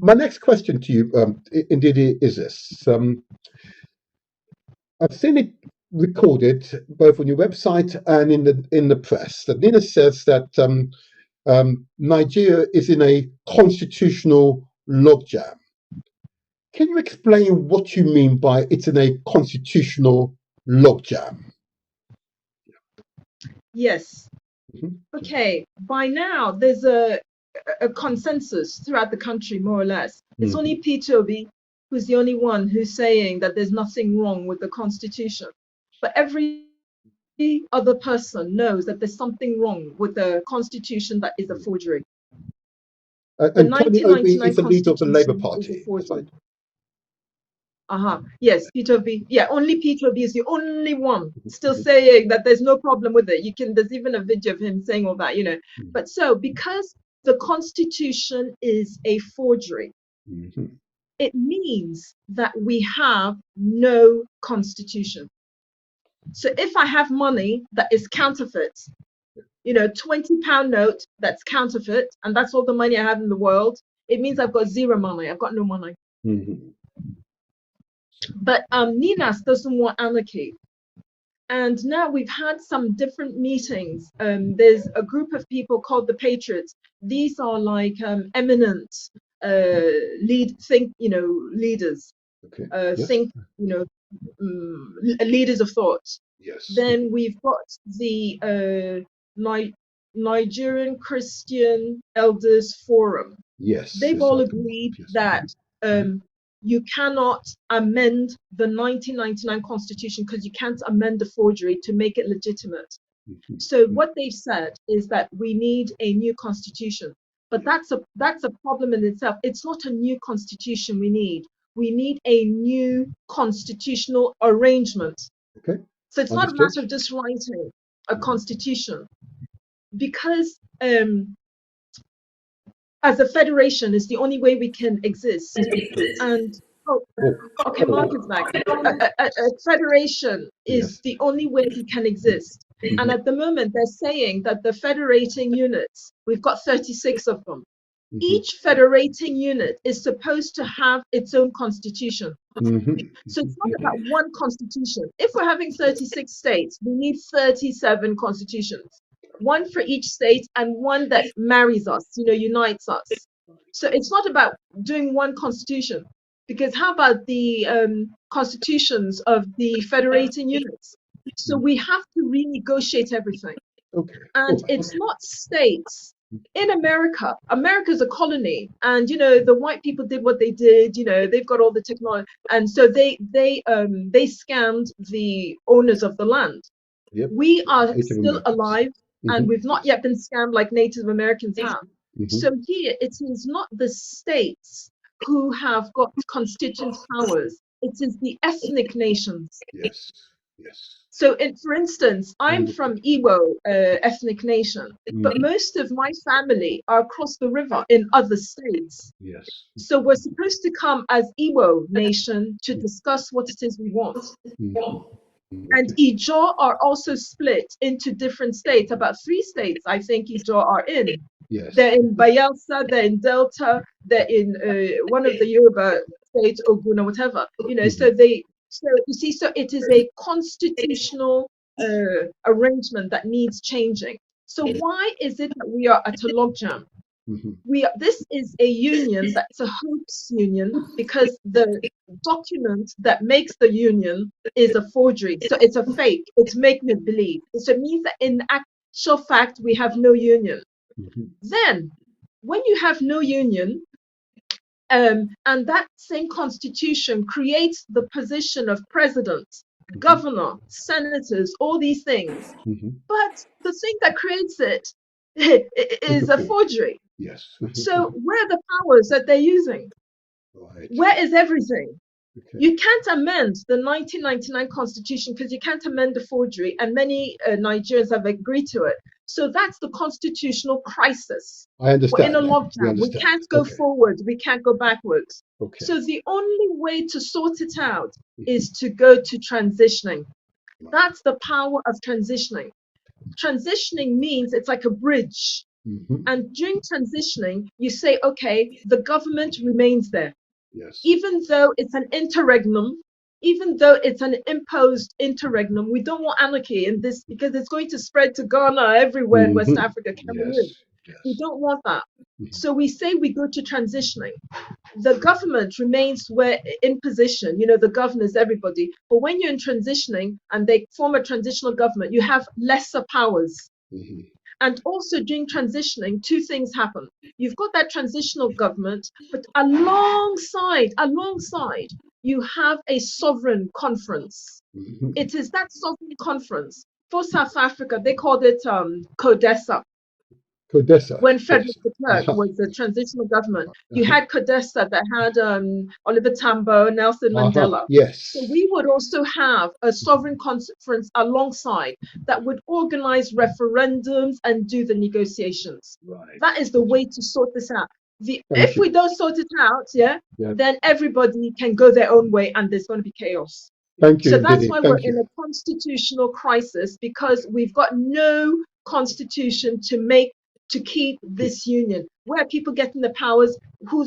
my next question to you, indeed, is this. I've seen it recorded both on your website and in the press that Nina says that Nigeria is in a constitutional logjam. Can you explain what you mean by it's in a constitutional logjam? Yes. Okay. By now, there's a consensus throughout the country, more or less. It's only Peter Obi who's the only one who's saying that there's nothing wrong with the Constitution. But every other person knows that there's something wrong with the Constitution that is a forgery. And Tony Obi is the leader of the Labour Party. Yes, Peter Obi. Yeah, only Peter Obi is the only one still saying that there's no problem with it. There's even a video of him saying all that, But so, because the Constitution is a forgery, it means that we have no Constitution. So if I have money that is counterfeit, £20 note that's counterfeit, and that's all the money I have in the world, it means I've got zero money. I've got no money. But Ninas doesn't want anarchy. And now we've had some different meetings. There's a group of people called the Patriots. These are like eminent leaders. Okay. Leaders of thought. Yes. Then we've got the Nigerian Christian Elders Forum. Yes. They've all agreed that you cannot amend the 1999 Constitution because you can't amend the forgery to make it legitimate. So what they've said is that we need a new Constitution. But that's a problem in itself. It's not a new Constitution we need. We need a new constitutional arrangement. Okay. So it's not a matter of just writing a constitution, because as a federation is the only way we can exist. And okay, Mark is back. A federation is the only way we can exist. And at the moment, they're saying that the federating units, we've got 36 of them. Each federating unit is supposed to have its own constitution. So it's not about one constitution. If we're having 36 states, we need 37 constitutions. One for each state and one that marries us, unites us. So it's not about doing one constitution, because how about the constitutions of the federating units? So we have to renegotiate everything. Okay. And it's not states. In America's a colony, and the white people did what they did. They've got all the technology, and so they scammed the owners of the land. Yep. We are still alive, and we've not yet been scammed like Native Americans have. So here it is not the states who have got constituent powers. It is the ethnic nations. Yes. Yes. So, for instance, I'm from Igbo ethnic nation, but most of my family are across the river in other states. Yes. So we're supposed to come as Igbo nation to discuss what it is we want. And Ijaw are also split into different states. About 3 states, I think, Ijaw are in. Yes. They're in Bayelsa, they're in Delta, they're in one of the Yoruba states, Ogun or whatever. So you see, so it is a constitutional arrangement that needs changing. So why is it that we are at a logjam? This is a union that's a hoax union, because the document that makes the union is a forgery. So it's a fake. It's make me believe. So it means that in actual fact we have no union. Then, when you have no union, and that same constitution creates the position of president, governor, senators, all these things. But the thing that creates it is a forgery. Yes. So where are the powers that they're using? Right. Where is everything? Okay. You can't amend the 1999 constitution because you can't amend the forgery, and many Nigerians have agreed to it. So that's the constitutional crisis. I understand. We're in a lockdown. We can't go forward. We can't go backwards. Okay. So the only way to sort it out is to go to transitioning. That's the power of transitioning. Transitioning means it's like a bridge. Mm-hmm. And during transitioning, you say, okay, the government remains there. Yes. Even though it's an interregnum, even though it's an imposed interregnum, we don't want anarchy in this because it's going to spread to Ghana, everywhere in West Africa, Cameroon. Yes. We don't want that. Mhm. So we say we go to transitioning. The government remains where in position, you know, the governors, everybody. But when you're in transitioning and they form a transitional government, you have lesser powers. Mhm. And also during transitioning, two things happen. You've got that transitional government, but alongside, you have a sovereign conference. Mhm. It is that sovereign conference. For South Africa, they called it CODESA. CODESA. When Frederick Yes. de Klerk was the transitional government, you had CODESA that had Oliver Tambo, Nelson Mandela. Yes. So we would also have a sovereign conference alongside that would organize referendums and do the negotiations. Right. That is the way to sort this out. Thank If you. we don't sort it out, Yeah. then everybody can go their own way and there's going to be chaos. Thank you, So that's Ndidi. why we're Thank in you. a constitutional crisis, because we've got no constitution to keep this union. Where are people getting the powers?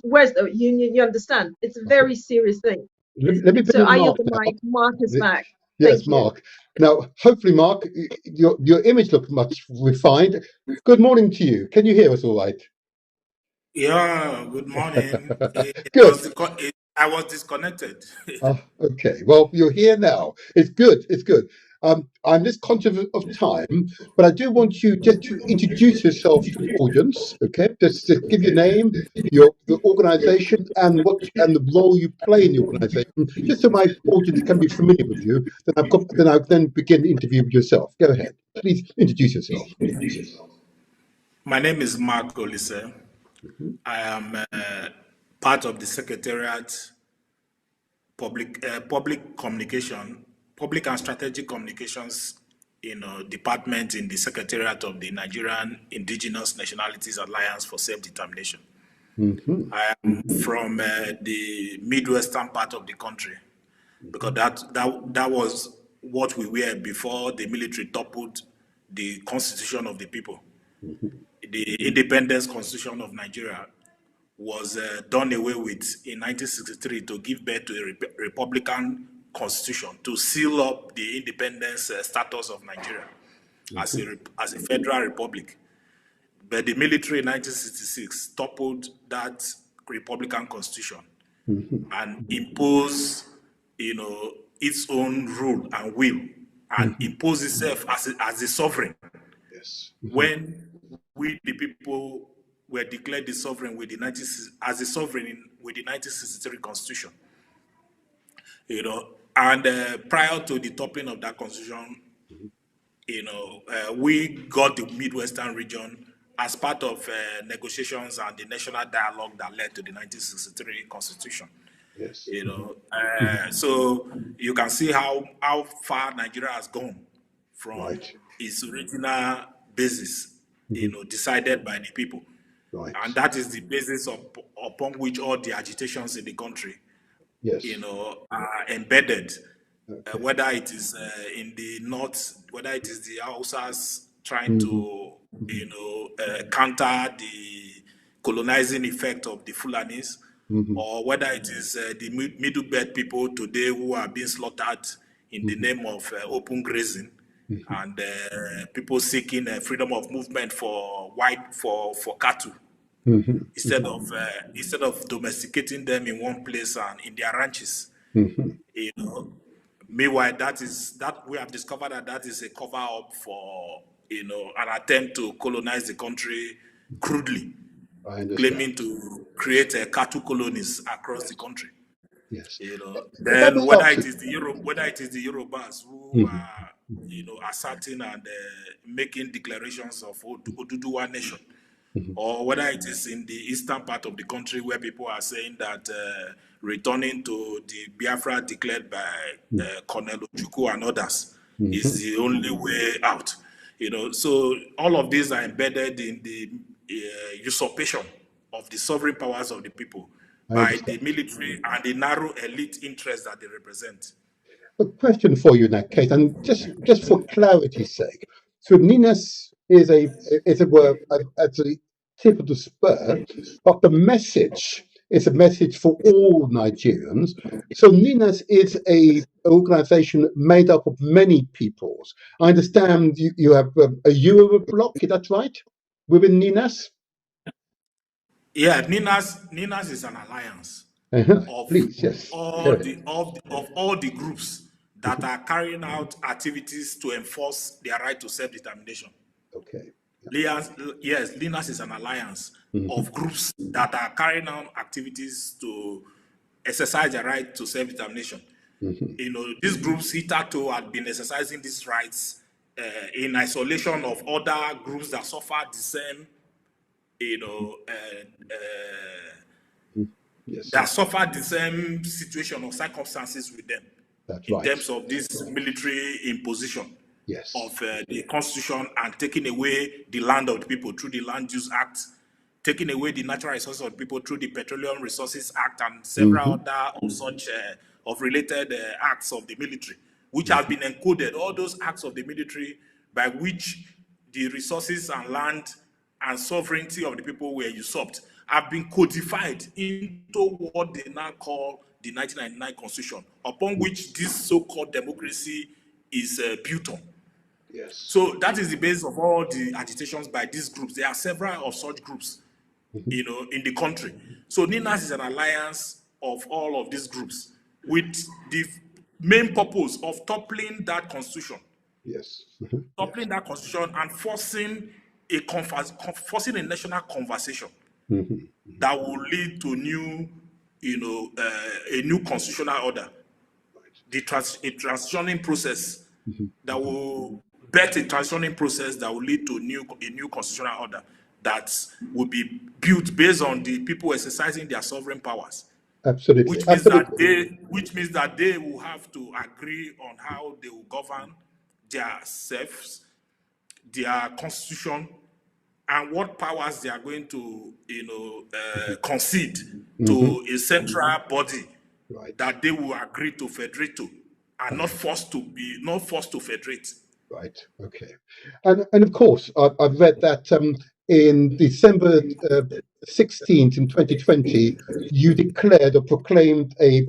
Where's the union? You understand? It's a very serious thing. Let me bring So in I yield Mark the now. mic. Mark is back. Yes, Thank you. Mark. Now, hopefully, Mark, your image looks much refined. Good morning to you. Can you hear us all right? Yeah, good morning. Good. I was disconnected. Okay. Well, you're here now. It's good. It's good. I'm just conscious of time, but I do want you just to introduce yourself to the audience. Okay, just to give your name, the organisation, and the role you play in the organisation, just so my audience can be familiar with you. Then I'll begin the interview with yourself. Go ahead. Please introduce yourself. My name is Mark Olise. I am part of the Secretariat Public Communication, Public and Strategic Communications, department in the Secretariat of the Nigerian Indigenous Nationalities Alliance for Self-Determination. I am from the Midwestern part of the country, because that was what we were before the military toppled the Constitution of the people. The Independence Constitution of Nigeria was done away with in 1963 to give birth to a Republican Constitution to seal up the independence status of Nigeria as a federal republic. But the military in 1966 toppled that Republican Constitution and imposed, its own rule and will, and imposed itself as a sovereign. Yes. When we, the people, were declared the sovereign with as a sovereign with the 1963 Constitution, and prior to the toppling of that Constitution, we got the Midwestern region as part of negotiations and the national dialogue that led to the 1963 Constitution. Yes. So you can see how far Nigeria has gone from its original basis, decided by the people. Right. And that is the basis upon which all the agitations in the country, are embedded. Whether it is in the north, whether it is the Hausas trying to, counter the colonizing effect of the Fulanis, or whether it is the Middle Belt people today who are being slaughtered in the name of open grazing, and people seeking freedom of movement for cattle. Instead of domesticating them in one place and in their ranches. Meanwhile, that we have discovered that is a cover up for an attempt to colonize the country crudely, claiming to create cattle colonies across the country. Yes. Then whether it is the Yorubas who are asserting and making declarations of Oduduwa nation, or whether it is in the eastern part of the country where people are saying that returning to the Biafra declared by Colonel Ojukwu and others is the only way out. So all of these are embedded in the usurpation of the sovereign powers of the people by the military and the narrow elite interests that they represent. A question for you in that case, and just for clarity's sake. So Ninas is a word at the tip of the spur, but the message is a message for all Nigerians. So NINAS is a organization made up of many peoples. I understand you have a Euro block, is that right? Within NINAS? Yeah, NINAS is an alliance of Please, yes. Go ahead. of all the groups that are carrying out activities to enforce their right to self-determination. Okay. Yes, NINAS is an alliance of groups that are carrying out activities to exercise their right to self-determination. You know, these groups hitherto had been exercising these rights in isolation of other groups that suffer the same, you know, Yes, that suffered the same situation or circumstances with them that's in right. terms of this military imposition Yes. of the constitution and taking away the land of the people through the Land Use Act, taking away the natural resources of the people through the Petroleum Resources Act and several other of such of related acts of the military, which have been encoded, all those acts of the military by which the resources and land and sovereignty of the people were usurped have been codified into what they now call the 1999 Constitution, upon which this so-called democracy is built on. Yes. So that is the basis of all the agitations by these groups. There are several of such groups, you know, in the country. So NINAS is an alliance of all of these groups with the main purpose of toppling that constitution. Yes. Toppling that constitution and forcing a national conversation that will lead to new, you know, a new constitutional order, a transitioning process that will bet a transitioning process that will lead to a new constitutional order that will be built based on the people exercising their sovereign powers. Absolutely. Which means that they will have to agree on how they will govern their selves, their constitution, and what powers they are going to, you know, concede to a central body that they will agree to federate to, and not forced to federate. Right. Okay. And of course, I've read that in December 16th in 2020, you declared or proclaimed a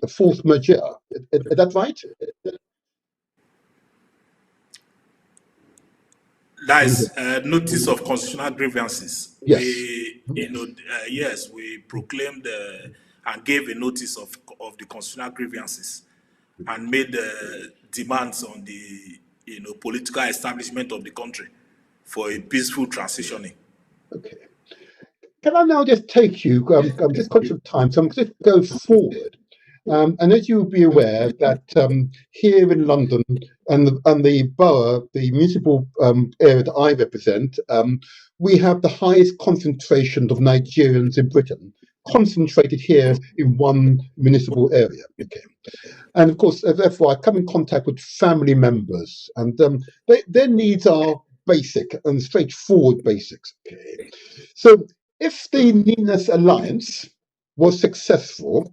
force majeure. Is that right? That is notice of constitutional grievances. Yes. We proclaimed and gave a notice of the constitutional grievances and made demands on the political establishment of the country for a peaceful transitioning. Okay. Can I now just take you? I'm just conscious of time, so I'm just go forward. And as you'll be aware, that here in London and the borough, the municipal area that I represent, we have the highest concentration of Nigerians in Britain, concentrated here in one municipal area. Okay. And of course, therefore, I come in contact with family members, and their needs are basic and straightforward basics. Okay. So if the NINAS alliance was successful,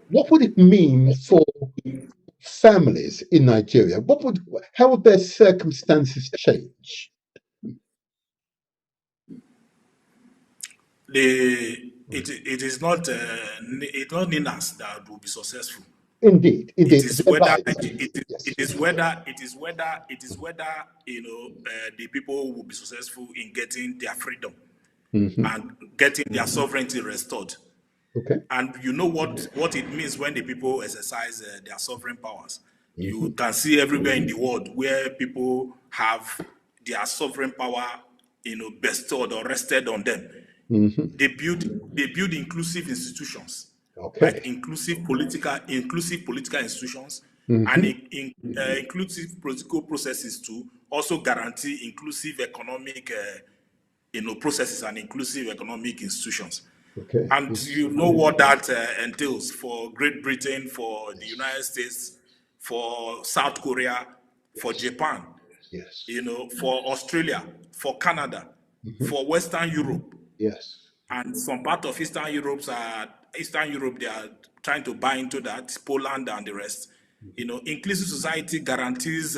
what would it mean for families in Nigeria? How would their circumstances change? It is not NINAS that will be successful. Indeed. It is whether the people will be successful in getting their freedom and getting their sovereignty restored. Okay. And you know what it means when the people exercise their sovereign powers. You can see everywhere in the world where people have their sovereign power, bestowed or rested on them. They build inclusive institutions. Okay. Like inclusive political institutions and inclusive political processes to also guarantee inclusive economic processes and inclusive economic institutions. Okay. And you know what that entails for Great Britain, for the United States, for South Korea, for Japan, yes, for Australia, for Canada, for Western Europe. Yes. And some part of Eastern Europe, they are trying to buy into that, Poland and the rest. Inclusive society guarantees,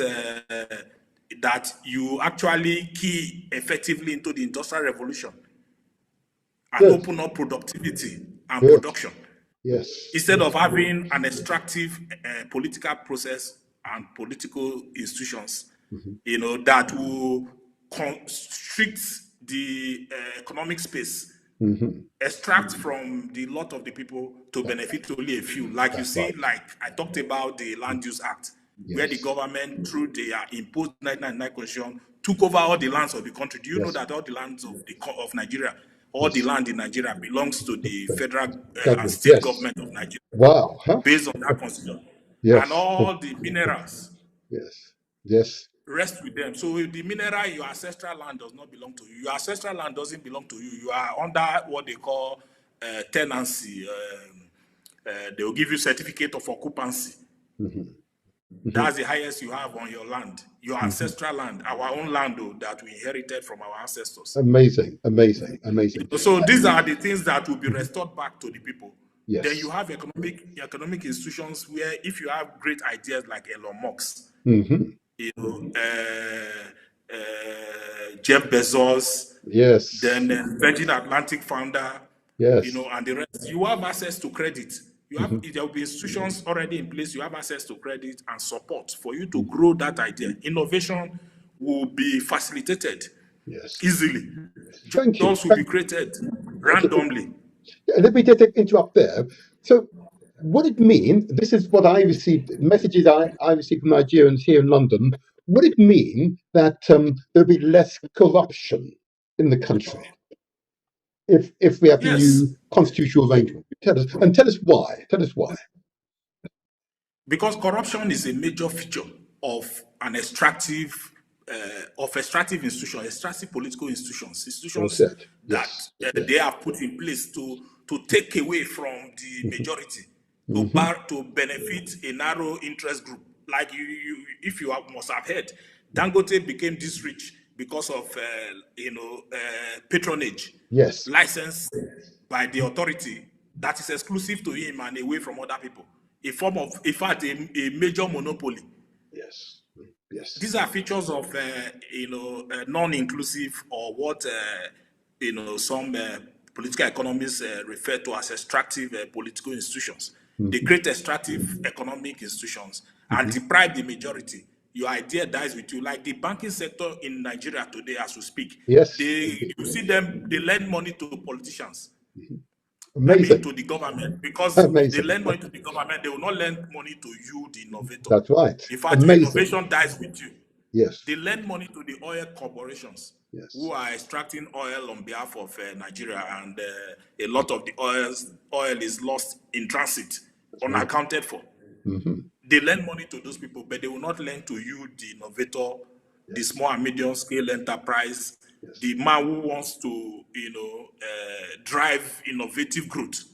that you actually key effectively into the Industrial Revolution and Good. open up productivity and Good. production, Yes. instead of having an extractive political process and political institutions, that will constrict the economic space, extract from the lot of the people to benefit only a few. Like you see, like I talked about the Land Use Act, where the government, through their imposed 1999 Constitution, took over all the lands of the country. Do you know that all the lands of Nigeria, all the land in Nigeria belongs to the federal and state government of Nigeria? Wow. Based on that Constitution. Yes. And all the minerals rest with them. So the mineral, your ancestral land does not belong to you. Your ancestral land doesn't belong to you. You are under what they call tenancy. They will give you certificate of occupancy. That's the highest you have on your land, your ancestral land, our own land that we inherited from our ancestors. Amazing, amazing, amazing. So these are the things that will be restored back to the people. Yes. Then you have economic institutions where, if you have great ideas like Elon Musk, Jeff Bezos, yes, then Virgin Atlantic founder, yes, and the rest, you have access to credit. You have there will be institutions already in place. You have access to credit and support for you to grow that idea. Innovation will be facilitated easily. Jobs will be created randomly. Let me just interrupt there. So, what it mean? This is what I received. Messages I received from Nigerians here in London. Would it mean that there'll be less corruption in the country if we have the new constitutional arrangement? Tell us why. Tell us why. Because corruption is a major feature of an extractive institution, extractive political institutions that they have put in place to take away from the majority, to benefit a narrow interest group. Like if you must have heard, Dangote became this rich because of patronage, licensed by the authority that is exclusive to him and away from other people. A form of, in fact, a major monopoly. Yes. These are features of non-inclusive, or what some political economists refer to as extractive political institutions. They create extractive economic institutions and deprive the majority. Your idea dies with you. Like the banking sector in Nigeria today, as we speak. Yes. You see them, they lend money to politicians. Amazing. To the government, because they lend money to the government, they will not lend money to you, the innovator. That's right. In fact, innovation dies with you. Yes. They lend money to the oil corporations who are extracting oil on behalf of Nigeria, and a lot of the oil is lost in transit, unaccounted for. They lend money to those people, but they will not lend to you, the innovator, the small and medium scale enterprise, the man who wants to, drive innovative growth,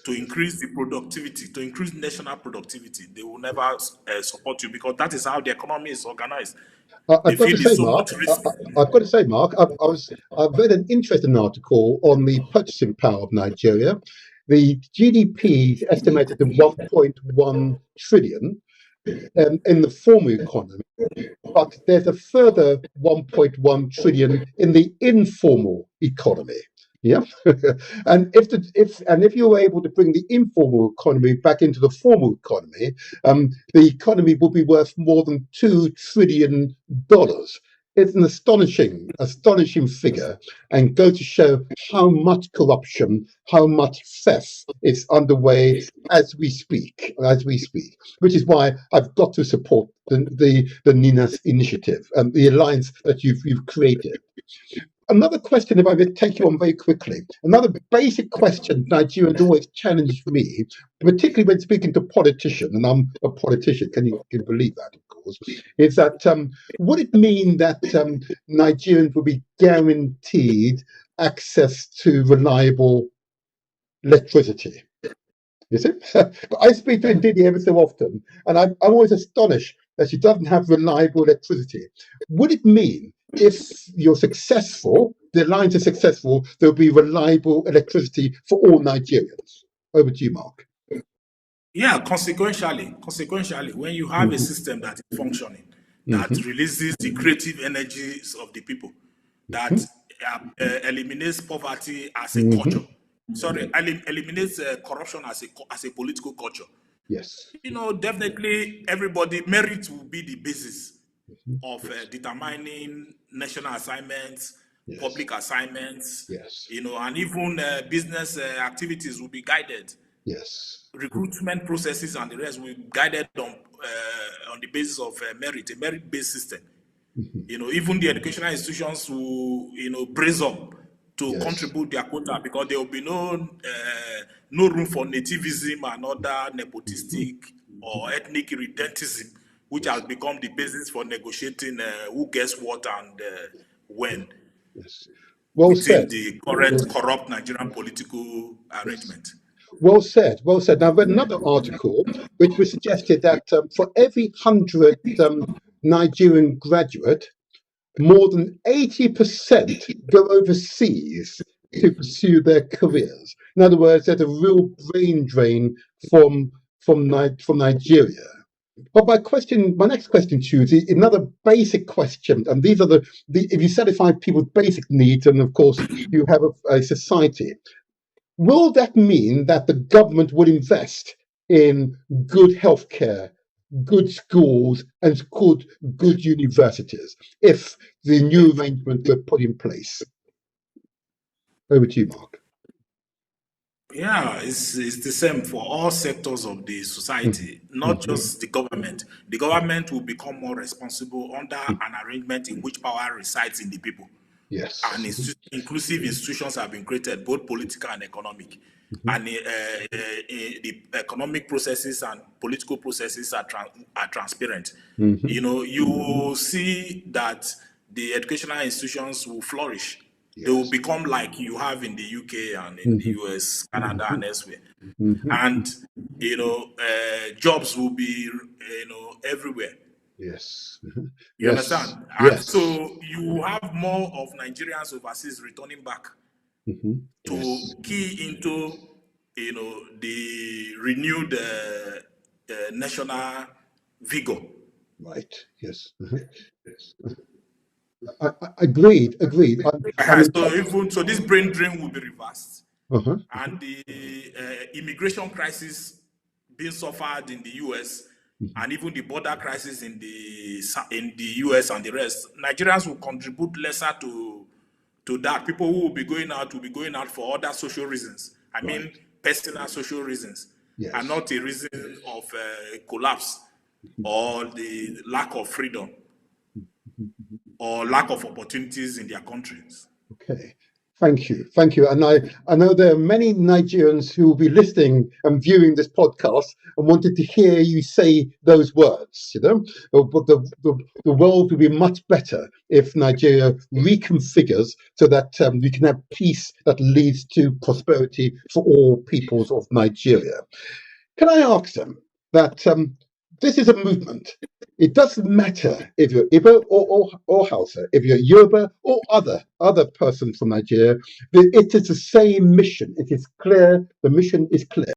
to increase the productivity, to increase national productivity. They will never support you, because that is how the economy is organized. I've got to say, Mark, I've read an interesting article on the purchasing power of Nigeria. The GDP is estimated at 1.1 trillion in the formal economy, but there's a further 1.1 trillion in the informal economy. Yeah, and if you were able to bring the informal economy back into the formal economy, the economy will be worth more than $2 trillion. It's an astonishing figure, and go to show how much corruption, how much theft is underway as we speak. Which is why I've got to support the NINAS initiative and the alliance that you've created. Another question, if I could take you on very quickly, another basic question Nigerians always challenge me, particularly when speaking to politicians, and I'm a politician, can you believe that, of course, is that would it mean that Nigerians will be guaranteed access to reliable electricity? You see? I speak to Ndidi every so often, and I'm always astonished that she doesn't have reliable electricity. Would it mean, if you're successful, the alliance is successful, there'll be reliable electricity for all Nigerians? Over to you, Mark. Yeah, consequentially, when you have a system that is functioning, that releases the creative energies of the people, that eliminates poverty as a culture. Sorry, eliminates corruption as a political culture. Yes. Definitely everybody, merit will be the basis of determining national assignments, public assignments, and even business activities will be guided. Yes. Recruitment processes and the rest will be guided on the basis of merit, a merit-based system. Even the educational institutions will, brace up to contribute their quota, because there will be no room for nativism and other nepotistic or ethnic redentism, which has become the basis for negotiating who gets what and when. Well within said. the current corrupt Nigerian political arrangement. Well said. Well said. Now, I read another article which was suggested that for every 100 Nigerian graduate, more than 80% go overseas to pursue their careers. In other words, there's a real brain drain from Nigeria. But my next question to you is another basic question, and these are if you satisfy people's basic needs, and of course you have a society. Will that mean that the government would invest in good healthcare, good schools, and good universities if the new arrangement were put in place? Over to you, Mark. Yeah, it's the same for all sectors of the society, not just the government. The government will become more responsible under an arrangement in which power resides in the people. Yes. And inclusive institutions have been created, both political and economic. And the economic processes and political processes are transparent. You will see that the educational institutions will flourish. They will become like you have in the UK and in the US, Canada, and elsewhere. And jobs will be everywhere. Yes. You understand? And so you have more of Nigerians overseas returning back to key into the renewed national vigor. Right. Yes. Agreed. So this brain drain will be reversed, and the immigration crisis being suffered in the US, and even the border crisis in the US and the rest, Nigerians will contribute lesser to that. People who will be going out for other social reasons. I mean, personal social reasons, and not a reason of collapse or the lack of freedom or lack of opportunities in their countries. Okay. Thank you. And I know there are many Nigerians who will be listening and viewing this podcast and wanted to hear you say those words, But the world will be much better if Nigeria reconfigures so that we can have peace that leads to prosperity for all peoples of Nigeria. Can I ask them that this is a movement? It doesn't matter if you're Igbo or Hausa, if you're Yoruba or other person from Nigeria. It is the same mission. It is clear. The mission is clear.